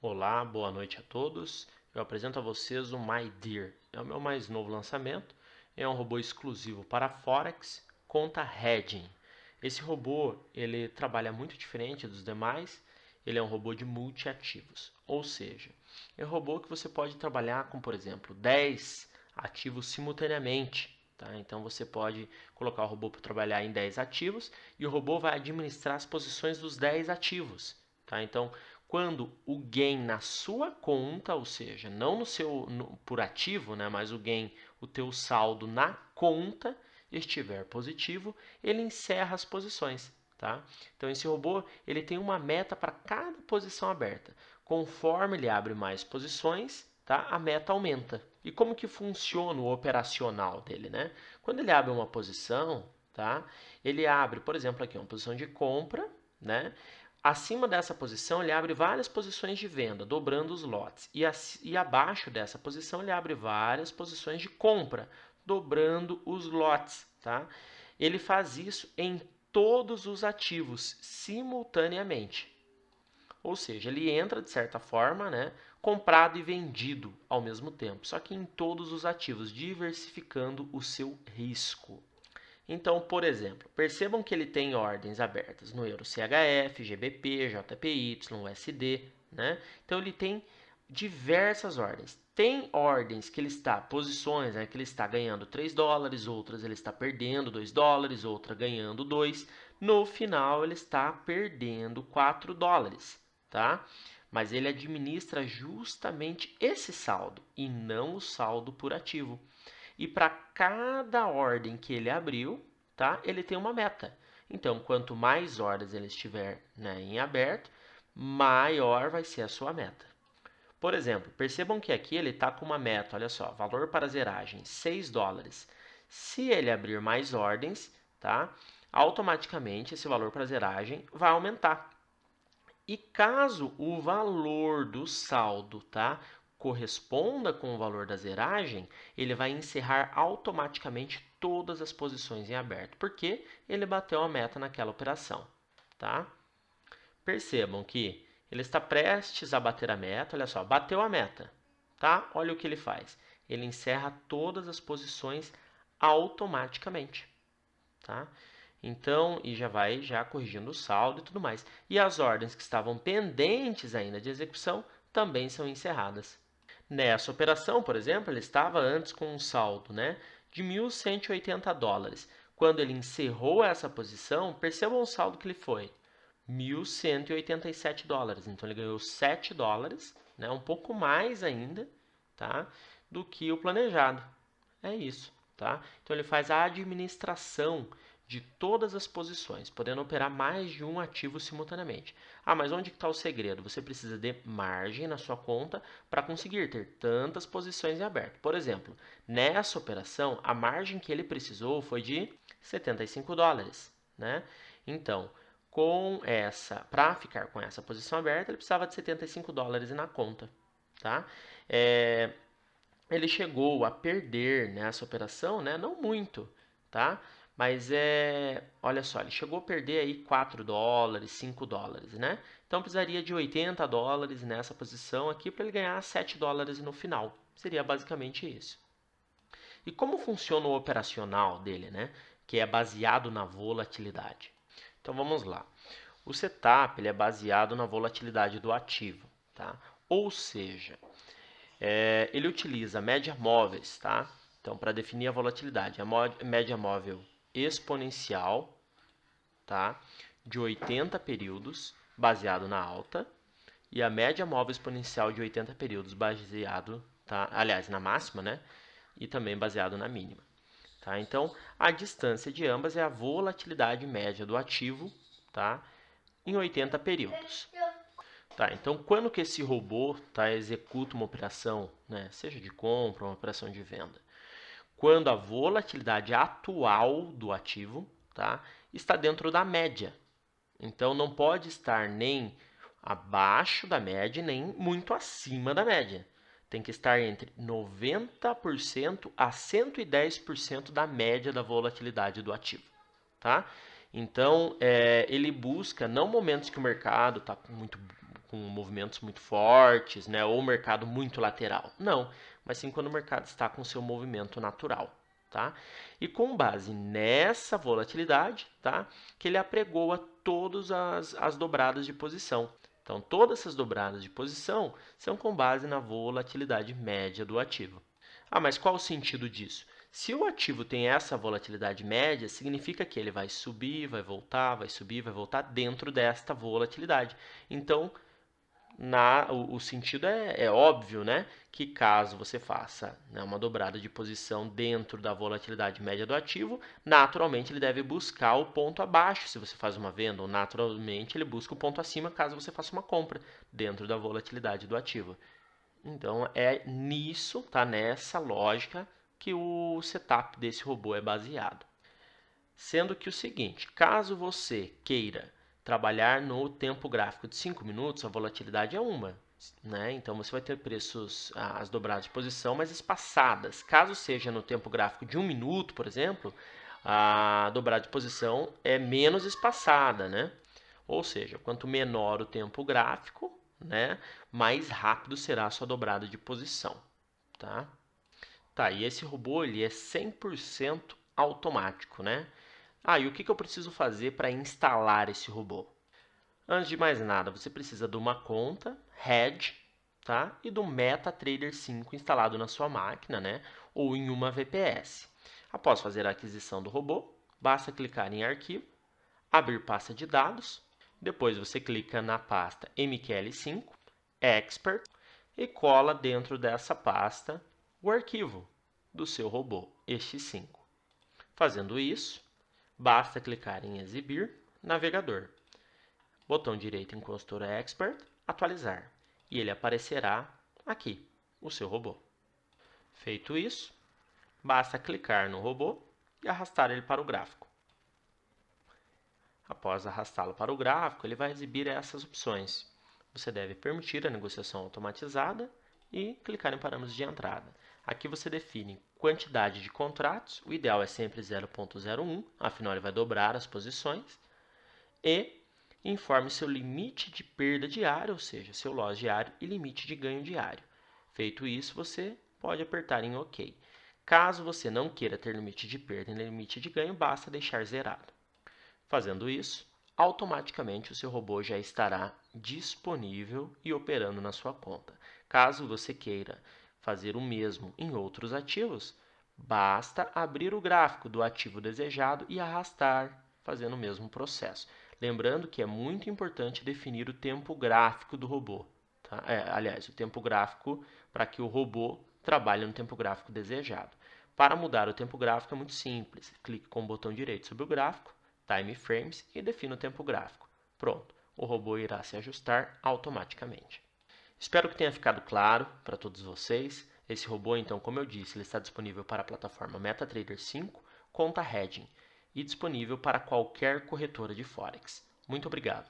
Olá, boa noite a todos. Eu apresento a vocês o MyDear. É o meu mais novo lançamento. É um robô exclusivo para Forex, conta hedging. Esse robô ele trabalha muito diferente dos demais. Ele é um robô de multiativos, ou seja, é um robô que você pode trabalhar com, por exemplo, 10 ativos simultaneamente. Tá? Então você pode colocar o robô para trabalhar em 10 ativos e o robô vai administrar as posições dos 10 ativos. Tá? Então, quando o gain na sua conta, ou seja, não no seu por ativo, né, mas o gain, o teu saldo na conta estiver positivo, ele encerra as posições, tá? Então esse robô, ele tem uma meta para cada posição aberta. Conforme ele abre mais posições, tá? A meta aumenta. E como que funciona o operacional dele, né? Quando ele abre uma posição, tá? Ele abre, por exemplo, aqui uma posição de compra, né? Acima dessa posição, ele abre várias posições de venda, dobrando os lotes. E abaixo dessa posição, ele abre várias posições de compra, dobrando os lotes. Tá? Ele faz isso em todos os ativos, simultaneamente. Ou seja, ele entra, de certa forma, né, comprado e vendido ao mesmo tempo, só que em todos os ativos, diversificando o seu risco. Então, por exemplo, percebam que ele tem ordens abertas no Euro CHF, GBP, JPY, USD, né? Então ele tem diversas ordens. Tem ordens que ele está, posições, né, que ele está ganhando 3 dólares, outras ele está perdendo 2 dólares, outra ganhando 2. No final ele está perdendo 4 dólares, tá? Mas ele administra justamente esse saldo e não o saldo por ativo. E para cada ordem que ele abriu, tá? Ele tem uma meta. Então, quanto mais ordens ele estiver, né, em aberto, maior vai ser a sua meta. Por exemplo, percebam que aqui ele está com uma meta, olha só, valor para zeragem, 6 dólares. Se ele abrir mais ordens, tá? Automaticamente esse valor para zeragem vai aumentar. E caso o valor do saldo, tá, corresponda com o valor da zeragem, ele vai encerrar automaticamente todas as posições em aberto, porque ele bateu a meta naquela operação, tá? Percebam que ele está prestes a bater a meta, olha só, bateu a meta, tá? Olha o que ele faz. Ele encerra todas as posições automaticamente, tá? Então, e já vai corrigindo o saldo e tudo mais. E as ordens que estavam pendentes ainda de execução também são encerradas. Nessa operação, por exemplo, ele estava antes com um saldo, né, de 1.180 dólares. Quando ele encerrou essa posição, percebam o saldo que ele foi. 1.187 dólares. Então ele ganhou 7 dólares, né, um pouco mais ainda, tá, do que o planejado. É isso, tá? Então ele faz a administração de todas as posições, podendo operar mais de um ativo simultaneamente. Ah, mas onde está o segredo? Você precisa de margem na sua conta para conseguir ter tantas posições em aberto. Por exemplo, nessa operação, a margem que ele precisou foi de 75 dólares, né? Então, para ficar com essa posição aberta, ele precisava de 75 dólares na conta, tá? Ele chegou a perder nessa operação, né? Não muito, tá? Mas olha só, ele chegou a perder aí 4 dólares, 5 dólares, né? Então precisaria de 80 dólares nessa posição aqui para ele ganhar 7 dólares no final. Seria basicamente isso. E como funciona o operacional dele, né? Que é baseado na volatilidade. Então vamos lá. O setup ele é baseado na volatilidade do ativo, tá? Ou seja, ele utiliza média móveis, tá? Então, para definir a volatilidade, a média móvel exponencial, tá? De 80 períodos, baseado na alta, e a média móvel exponencial de 80 períodos, baseado, tá? Aliás, na máxima, né? E também baseado na mínima. Tá? Então, a distância de ambas é a volatilidade média do ativo, tá? Em 80 períodos. Tá, então quando que esse robô executa uma operação, né, seja de compra ou uma operação de venda? Quando a volatilidade atual do ativo, tá, está dentro da média. Então não pode estar nem abaixo da média, nem muito acima da média. Tem que estar entre 90% a 110% da média da volatilidade do ativo. Tá? Então, ele busca não momentos que o mercado está muito com movimentos muito fortes, né, ou mercado muito lateral. Não, mas sim quando o mercado está com seu movimento natural. Tá? E com base nessa volatilidade, tá, que ele apregoa todas as dobradas de posição. Então, todas essas dobradas de posição são com base na volatilidade média do ativo. Ah, mas qual o sentido disso? Se o ativo tem essa volatilidade média, significa que ele vai subir, vai voltar, vai subir, vai voltar dentro desta volatilidade. Então, o sentido é óbvio, né? Que caso você faça, né, uma dobrada de posição dentro da volatilidade média do ativo, naturalmente ele deve buscar o ponto abaixo se você faz uma venda, ou naturalmente ele busca o ponto acima caso você faça uma compra dentro da volatilidade do ativo. Então é nisso, tá? Nessa lógica que o setup desse robô é baseado. Sendo que o seguinte, caso você queira trabalhar no tempo gráfico de 5 minutos, a volatilidade é uma, né? Então você vai ter preços, as dobradas de posição mais espaçadas. Caso seja no tempo gráfico de 1 minuto, por exemplo, a dobrada de posição é menos espaçada, né? Ou seja, quanto menor o tempo gráfico, né, mais rápido será a sua dobrada de posição, tá? Tá, e esse robô ele é 100% automático, né? Ah, e o que eu preciso fazer para instalar esse robô? Antes de mais nada, você precisa de uma conta Hedge, tá? E do MetaTrader 5 instalado na sua máquina, né? Ou em uma VPS. Após fazer a aquisição do robô, basta clicar em Arquivo, abrir pasta de dados, depois você clica na pasta MQL5, Expert, e cola dentro dessa pasta o arquivo do seu robô X5. Fazendo isso, basta clicar em Exibir Navegador. Botão direito em Consultora Expert, Atualizar. E ele aparecerá aqui, o seu robô. Feito isso, basta clicar no robô e arrastar ele para o gráfico. Após arrastá-lo para o gráfico, ele vai exibir essas opções. Você deve permitir a negociação automatizada e clicar em parâmetros de entrada. Aqui você define quantidade de contratos, o ideal é sempre 0.01, afinal ele vai dobrar as posições, e informe seu limite de perda diária, ou seja, seu loss diário e limite de ganho diário. Feito isso, você pode apertar em OK. Caso você não queira ter limite de perda e limite de ganho, basta deixar zerado. Fazendo isso, automaticamente o seu robô já estará disponível e operando na sua conta. Caso você queira fazer o mesmo em outros ativos, basta abrir o gráfico do ativo desejado e arrastar, fazendo o mesmo processo. Lembrando que é muito importante definir o tempo gráfico do robô. Tá? Aliás, o tempo gráfico para que o robô trabalhe no tempo gráfico desejado. Para mudar o tempo gráfico é muito simples. Clique com o botão direito sobre o gráfico, Time Frames e defina o tempo gráfico. Pronto, o robô irá se ajustar automaticamente. Espero que tenha ficado claro para todos vocês. Esse robô, então, como eu disse, ele está disponível para a plataforma MetaTrader 5, conta Hedging, e disponível para qualquer corretora de Forex. Muito obrigado.